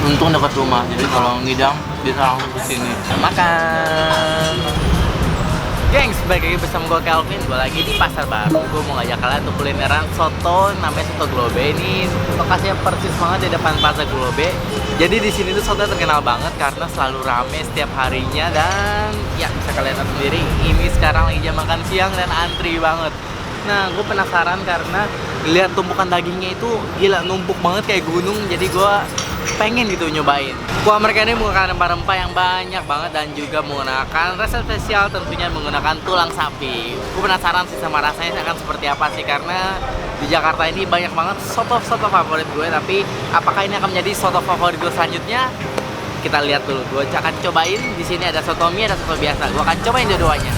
Untung dekat rumah, jadi kalau ngidam bisa langsung kesini makan. Gengs, balik lagi bersama gue Kelvin. Gue lagi di Pasar Baru. Gue mau ngajak kalian untuk kulineran soto, namanya Soto Globe. Ini lokasinya persis banget di depan Pasar Globe. Jadi di sini tuh soto terkenal banget karena selalu rame setiap harinya. Dan ya bisa kalian lihat sendiri, ini sekarang lagi jam makan siang dan antri banget. Nah, gue penasaran karena lihat tumpukan dagingnya itu gila, numpuk banget kayak gunung. Jadi gue pengen gitu nyobain. Kuah mereka ini menggunakan rempah-rempah yang banyak banget dan juga menggunakan resep spesial, tentunya menggunakan tulang sapi. Gue penasaran sih sama rasanya akan seperti apa sih, karena di Jakarta ini banyak banget soto-soto favorit gue. Tapi apakah ini akan menjadi soto favorit gue selanjutnya? Kita lihat dulu. Gue akan cobain. Di sini ada soto mie, ada soto biasa. Gue akan cobain dua-duanya.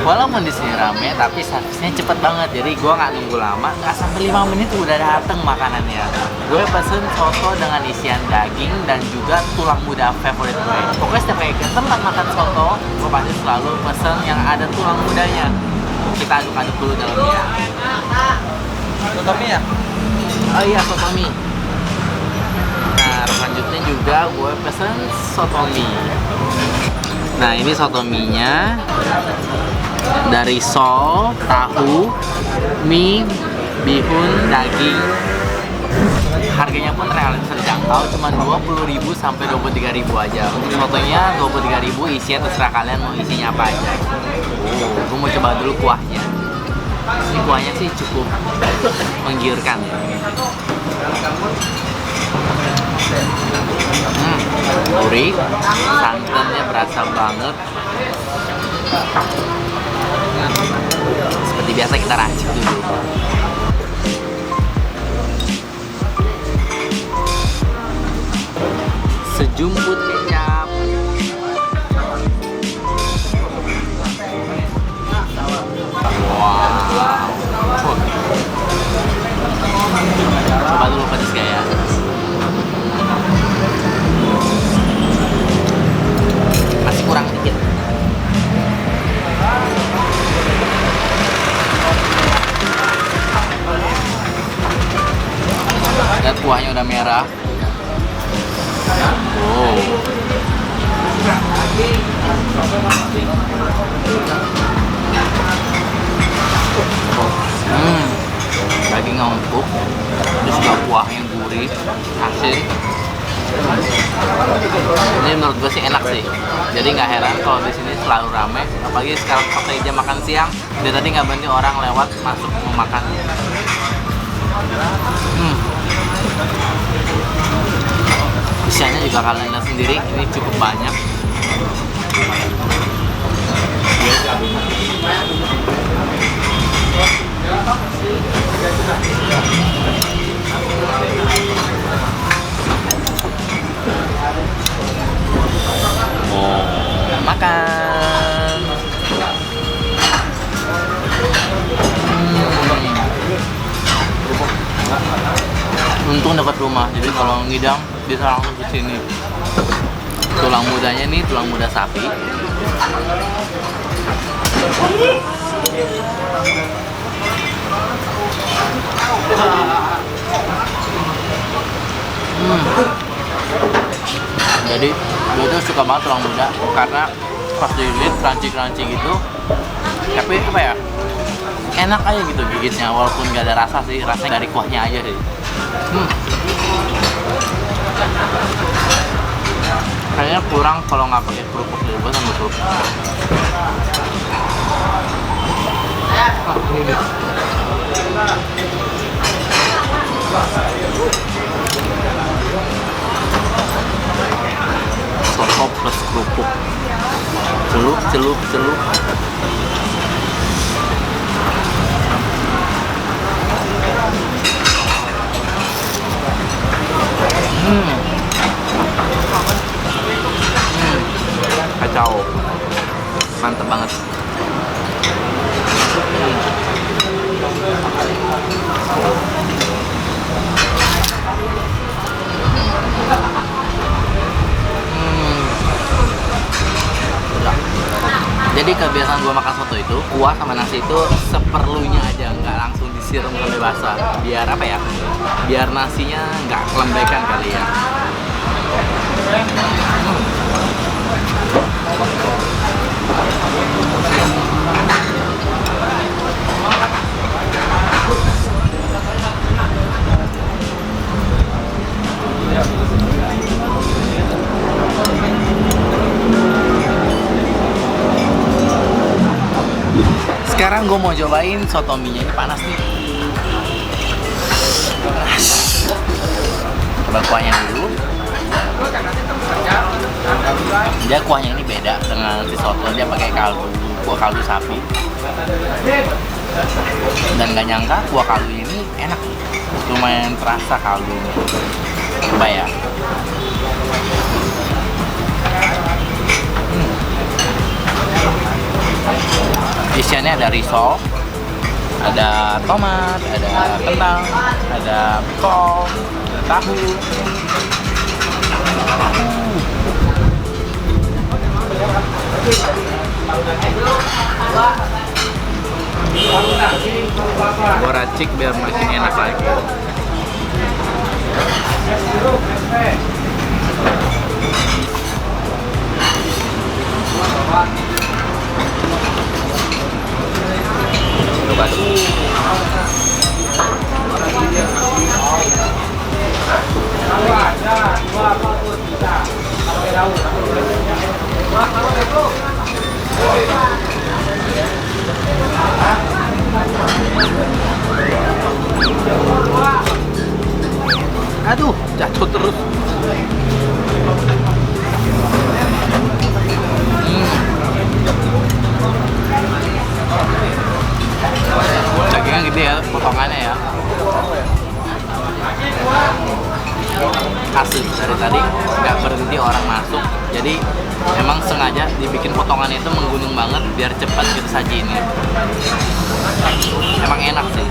Walaupun di sini rame, tapi servisnya cepet banget. Jadi gue nggak nunggu lama, nggak sampai 5 menit udah dateng makanannya. Gue pesen soto dengan isian daging dan juga tulang muda favorit gue. Pokoknya setiap kali ke tempat makan soto, gue pasti selalu pesen yang ada tulang mudanya. Kita aduk-aduk dulu dalamnya. Soto mie ya? Oh iya, soto mie. Nah, selanjutnya juga gue pesen soto mie. Nah, ini soto mie-nya dari sop, tahu, mie, bihun, daging. Harganya pun relatif terjangkau, cuma 20.000 sampai 23.000 aja. Untuk sotonya 23.000, isinya terserah kalian mau isinya apa aja. Gue mau coba dulu kuahnya. Ini kuahnya sih cukup menggiurkan. Gurih, santannya berasa banget. Seperti biasa kita racik dulu. Sejumput kecap. Wow. Coba dulu pedas gak ya? Masih kurang dikit. Lihat kuahnya udah merah. Wow. Dagingnya empuk, terus juga kuahnya gurih, asin. Ini menurut gue sih enak sih. Jadi nggak heran kalau di sini selalu rame. Apalagi sekarang pas jam makan siang. Dari tadi nggak berhenti orang lewat masuk mau makan. Isiannya juga kalian lihat sendiri, ini cukup banyak. Makan. Untung dekat rumah, jadi kalau ngidam bisa langsung ke sini. Tulang mudanya nih, tulang muda sapi. Jadi gue tuh suka banget tulang muda karena pas dililit crunchy gitu. Tapi apa ya? Enak aja gitu gigitnya, walaupun gak ada rasa sih, rasanya dari kuahnya aja sih. Kayaknya kurang kalau nggak pakai kerupuk deh, gue sama kerupuk. Ini. Soto plus kerupuk, celup. Kacau, mantep banget. Jadi kebiasaan gue makan soto itu, kuah sama nasi itu seperlunya aja, nggak langsung disiram sampai basah. Biar apa ya? Biar nasinya nggak kelembekan kali ya. Sekarang gue mau cobain soto mie-nya, ini panas nih. Panas. Coba kuahnya dulu. Dia kuahnya ini beda dengan si soto, dia pakai kaldu, kuah kaldu sapi. Dan gak nyangka kuah kaldunya ini enak, lumayan terasa kaldunya. Coba ya. Isiannya ada risol, ada tomat, ada kentang, ada kol, ada tahu. Gua racik biar makin enak lagi. Coba dulu. Aduh, jatuh terus. Dagingnya gede ya, potongannya ya. Asli dari tadi nggak berhenti orang masuk, jadi emang sengaja dibikin potongan itu menggunung banget biar cepat kita sajiinnya. Emang enak sih.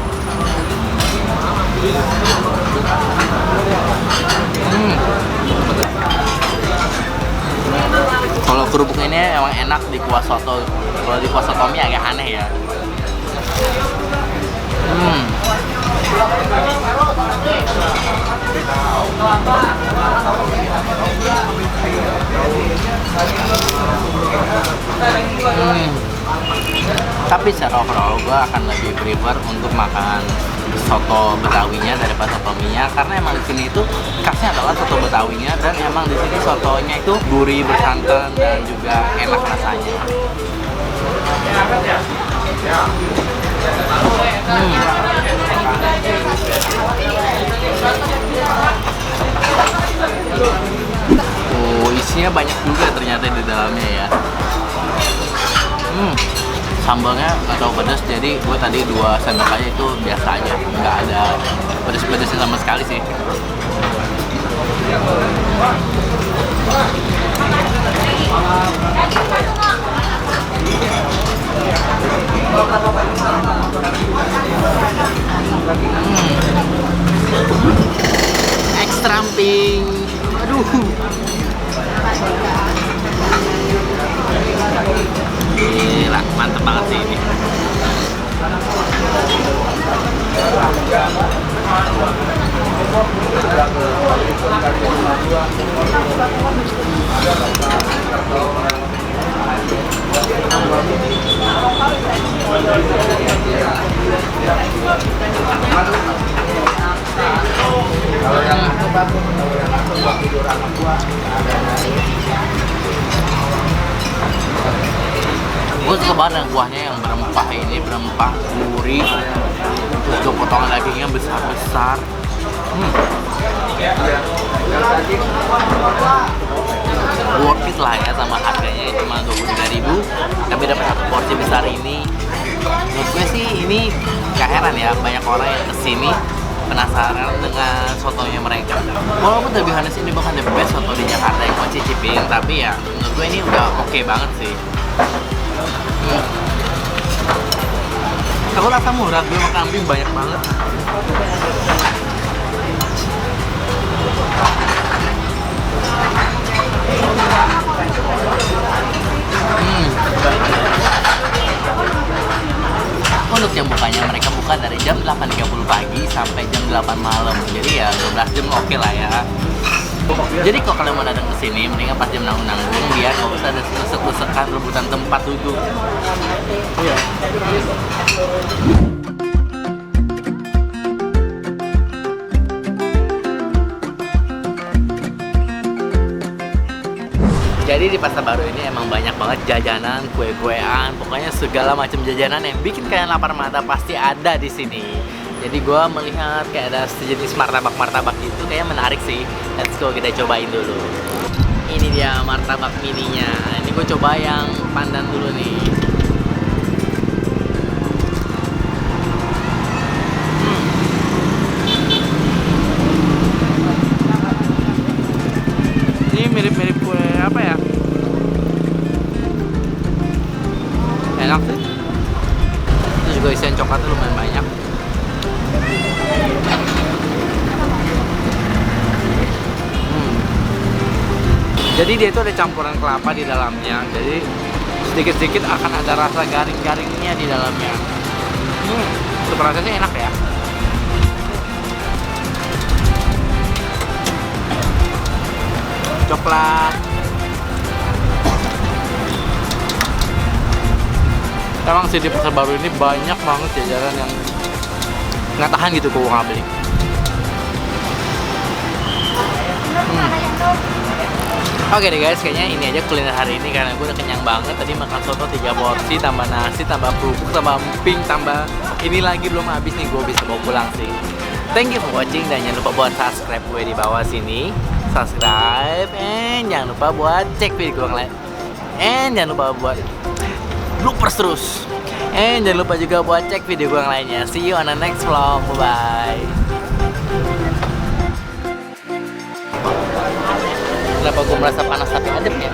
Kalau kerupuk ini emang enak di kuah soto. Kalau di kuah soto mie agak aneh ya. Tapi secara overall gue akan lebih prefer untuk makan soto Betawinya daripada soto mie-nya, karena emang di sini itu khasnya adalah soto Betawinya, dan emang di sini sotonya itu gurih, bersantan, dan juga enak rasanya. Oh, isinya banyak juga ternyata di dalamnya ya. Sambalnya nggak tahu pedas, jadi gue tadi 2 sendok aja itu biasa aja, nggak ada pedas-pedasnya sama sekali sih. Extra emping, aduh. Gila, mantep banget sih ini. Gue suka banget dengan kuahnya yang berempah ini, berempah gurih, terus juga potongan dagingnya besar-besar. Worth it lah ya sama harganya, cuma 23.000, tapi dapat 1 porsi besar ini. Menurut gue sih ini gak heran ya, banyak orang yang kesini penasaran dengan sotonya mereka. Walaupun to be honest ini bukan the best soto di Jakarta yang mau cicipin, tapi ya menurut gue ini udah oke banget sih. Aku rasa murah, gue makan kambing banyak banget. bukanya. Mereka buka dari jam 8.30 pagi sampai jam 8 malam. Jadi ya 12 jam oke lah ya. Jadi kalau kalian mau datang ke sini, mendingan pas jam nanggung-nanggung biar nggak usah ada desek-desekan rebutan tempat duduk. Iya. Jadi di pasar baru ini emang banyak banget jajanan, kue-kuean, pokoknya segala macam jajanan yang bikin kalian lapar mata pasti ada di sini. Jadi gue melihat kayak ada sejenis martabak-martabak gitu, kayak menarik sih. Let's go, kita cobain dulu. Ini dia martabak mininya. Ini gue coba yang pandan dulu nih. Ini mirip-mirip kue apa ya? Enak sih. Itu juga isian coklatnya lumayan banyak. Jadi dia itu ada campuran kelapa di dalamnya. Jadi sedikit-sedikit akan ada rasa garing-garingnya di dalamnya. Itu rasanya enak ya. Coklat. Emang sih di pasar baru ini banyak banget jajanan yang nggak tahan gitu kalau nggak beli. Oke deh guys, kayaknya ini aja kuliner hari ini karena gue udah kenyang banget. Tadi makan soto 3 porsi, tambah nasi, tambah kerupuk, tambah emping, tambah ini lagi belum habis nih, gue bisa bawa pulang sih. Thank you for watching dan jangan lupa buat subscribe gue di bawah sini. Subscribe and jangan lupa buat cek video yang lain. And jangan lupa buat bloopers terus. And jangan lupa juga buat cek video gue yang lainnya. See you on the next vlog. Bye-bye. Kenapa gue merasa panas tapi adem ya?